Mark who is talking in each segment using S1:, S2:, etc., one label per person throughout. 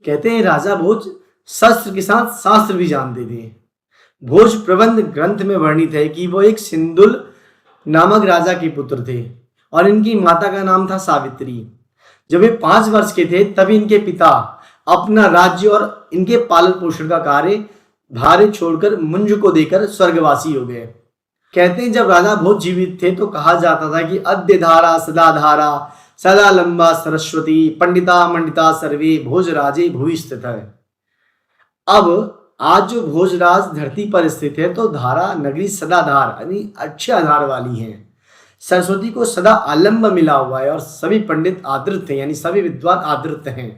S1: कहते हैं राजा भोज शस्त्र के साथ शास्त्र भी जानते थे। भोज प्रबंध ग्रंथ में वर्णित है कि वो एक सिंधुल नामक राजा के पुत्र थे और इनकी माता का नाम था सावित्री। जब वे 5 वर्ष के थे तभी इनके पिता अपना राज्य और इनके पालन पोषण का कार्य भारे छोड़कर मुंज को देकर स्वर्गवासी हो गए। कहते हैं जब राजा भोज जीवित थे तो कहा जाता था कि अद्य धारा सदा लंबा सरस्वती पंडिता मंडिता सर्वे भोजराजे भुवि स्थित है। अब आज जो भोजराज धरती पर स्थित है तो धारा नगरी सदाधार यानी अच्छे आधार वाली है। सरस्वती को सदा आलंब मिला हुआ है और सभी पंडित आदृत हैं यानी सभी विद्वान आदृत हैं।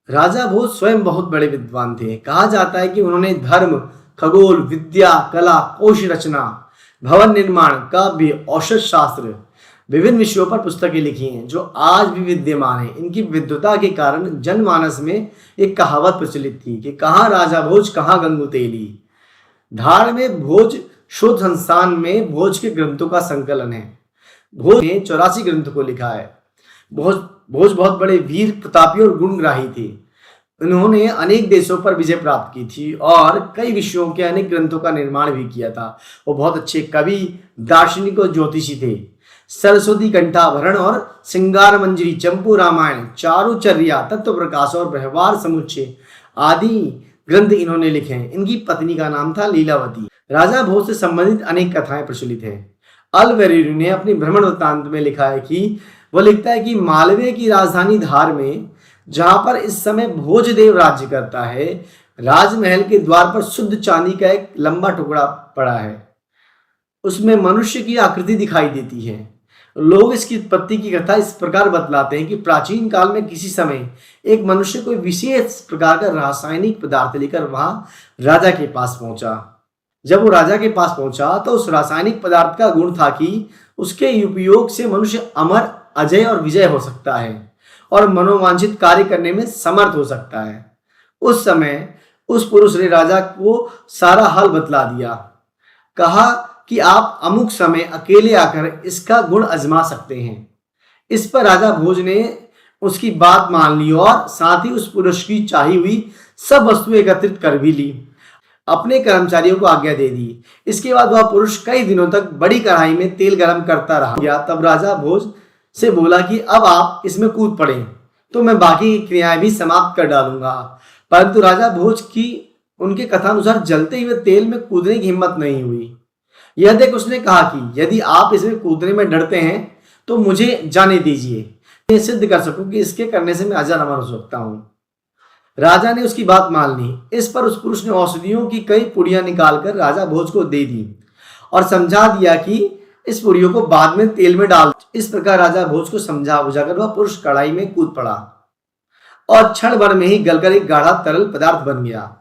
S1: राजा भोज स्वयं बहुत बड़े विद्वान थे। कहा जाता है कि उन्होंने धर्म, खगोल, विद्या, कला, कोश रचना, भवन निर्माण, काव्य, औषध शास्त्र, विभिन्न विषयों पर पुस्तकें लिखी हैं जो आज भी विद्यमान है। इनकी विद्वता के कारण जनमानस में एक कहावत प्रचलित थी कि कहाँ राजा भोज कहाँ गंगू तेली। धार में भोज शोध संस्थान में भोज के ग्रंथों का संकलन है। भोज ने 84 ग्रंथ को लिखा है। भोज बहुत बड़े वीर, प्रतापी और गुणग्राही थे। उन्होंने अनेक देशों पर विजय प्राप्त की थी और कई विषयों के अनेक ग्रंथों का निर्माण भी किया था। वो बहुत अच्छे कवि, दार्शनिक और ज्योतिषी थे। सरस्वती कंठाभरण और सिंगार मंजरी, चंपू रामायण, चारुचर्या, तत्व प्रकाश और व्यवहार समुच्चय आदि ग्रंथ इन्होंने लिखे हैं। इनकी पत्नी का नाम था लीलावती। राजा भोज से संबंधित अनेक कथाएं प्रचलित हैं। अल-वेरेरी ने अपनी भ्रमण वृत्तांत में लिखा है कि वो लिखता है कि मालवे की राजधानी धार में, जहां पर इस समय भोजदेव राज्य करता है, राजमहल के द्वार पर शुद्ध चांदी का एक लंबा टुकड़ा पड़ा है। उसमें मनुष्य की आकृति दिखाई देती है। लोग इसकी उत्पत्ति की कथा इस प्रकार बतलाते हैं कि प्राचीन काल में किसी समय एक मनुष्य कोई विशेष प्रकार का रासायनिक पदार्थ लेकर वहां राजा के पास पहुंचा। जब वो राजा के पास पहुंचा तो उस रासायनिक पदार्थ का गुण था कि उसके उपयोग से मनुष्य अमर, अजय और विजय हो सकता है और मनोवांछित कार्य करने में समर्थ हो सकता है। उस समय उस पुरुष ने राजा को सारा हाल बतला दिया। कहा कि आप अमुक समय अकेले आकर इसका गुण आजमा सकते हैं। इस पर राजा भोज ने उसकी बात मान ली और साथ ही उस पुरुष की चाही हुई सब वस्तुएं एकत्रित कर भी ली। अपने कर्मचारियों को आज्ञा दे दी। इसके बाद वह पुरुष कई दिनों तक बड़ी कढ़ाई में तेल गर्म करता रहा। तब राजा भोज से बोला कि अब आप इसमें कूद पड़े तो मैं बाकी की क्रियाएं भी समाप्त कर डालूंगा। परंतु राजा भोज की उनके कथानुसार जलते हुए तेल में कूदने की हिम्मत नहीं हुई। यह देख उसने कहा कि यदि आप इसमें कूदने में डरते हैं तो मुझे जाने दीजिए, मैं सिद्ध कर सकूं कि इसके करने से मैं अजर अमर हो सकता हूं। राजा ने उसकी बात मान ली। इस पर उस पुरुष ने औषधियों की कई पुड़ियां निकालकर राजा भोज को दे दी और समझा दिया कि इस पुड़ियों को बाद में तेल में डाल। इस प्रकार राजा भोज को समझा बुझाकर वह पुरुष कढ़ाई में कूद पड़ा और क्षण भर में ही गलकर एक गाढ़ा तरल पदार्थ बन गया।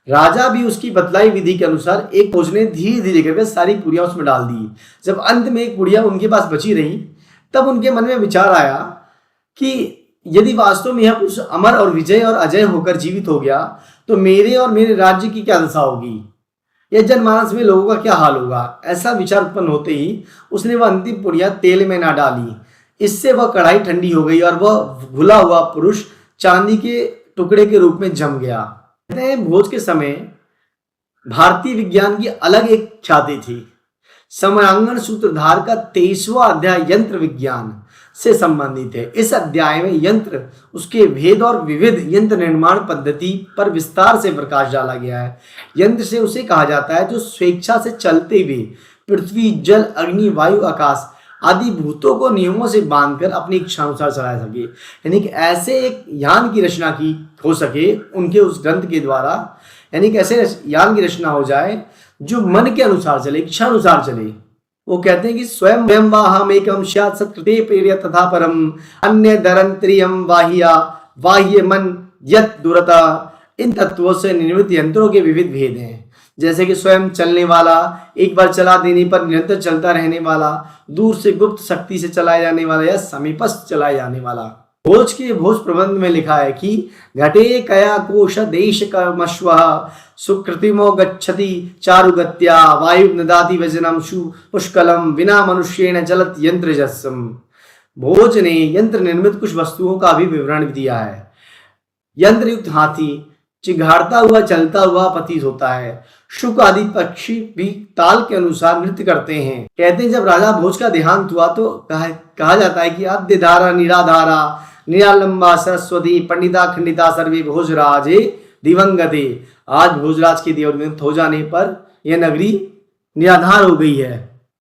S1: राजा भी उसकी बतलाई विधि के अनुसार एक भोज ने धीरे धीरे करके सारी पुड़ियां उसमें डाल दी। जब अंत में एक पुड़िया उनके पास बची रही तब उनके मन में विचार आया कि यदि वास्तव में यह पुरुष अमर और विजय और अजय होकर जीवित हो गया तो मेरे और मेरे राज्य की क्या दशा होगी, यह जनमानस में लोगों का क्या हाल होगा। ऐसा विचार उत्पन्न होते ही उसने वह अंतिम पुड़िया तेल में ना डाली। इससे वह कढ़ाई ठंडी हो गई और वह घुला हुआ पुरुष चांदी के टुकड़े के रूप में जम गया। कहते हैं भोज के समय भारतीय विज्ञान की अलग एक ख्याति थी। समरांगण सूत्रधार का 23वां अध्याय यंत्र विज्ञान से संबंधित है। इस अध्याय में यंत्र, उसके भेद और विविध यंत्र निर्माण पद्धति पर विस्तार से प्रकाश डाला गया है। यंत्र से उसे कहा जाता है जो स्वेच्छा से चलते हुए पृथ्वी, जल, अग्नि, वायु, आकाश आदि भूतों को नियमों से बांधकर अपनी इच्छा अनुसार चला सके। यानी कि ऐसे एक यान की रचना की हो सके उनके उस ग्रंथ के द्वारा, यानी कि ऐसे यान की रचना हो जाए जो मन के अनुसार चले, इच्छा अनुसार चले। वो कहते हैं कि स्वयं वाहम एकम स्यात् सत्कृते प्रेर्य तथा परम अन्य दरंत्रियम वाहिया बाह्य मन यत दूरता। इन तत्वों से निर्मित यंत्रों के विविध भेद हैं, जैसे कि स्वयं चलने वाला, एक बार चला देने पर निरंतर चलता रहने वाला, दूर से गुप्त शक्ति से चलाया जाने वाला या समीपस्थ चलाया जाने वाला। भोज के भोज प्रबंध में लिखा है कि घटे कया कोश देश कर्मश्व सुकृतिमो गच्छति चारुगत्या वायु नदाति वजनम शु पुष्कलम विना मनुष्येण चलत यंत्र जस्सम। भोज ने यंत्र निर्मित कुछ वस्तुओं का भी विवरण दिया है। यंत्रयुक्त हाथी चिघाड़ता हुआ चलता हुआ प्रतीत होता है। शुक आदि पक्षी भी ताल के अनुसार नृत्य करते हैं। कहते हैं जब राजा भोज का देहांत हुआ तो कहा जाता है कि अद्य धारा निराधारा निरालंबा सरस्वती पंडिता खंडिता सर्वे भोजराजे दिवंगते। आज भोजराज के देहांत हो जाने पर यह नगरी निराधार हो गई है।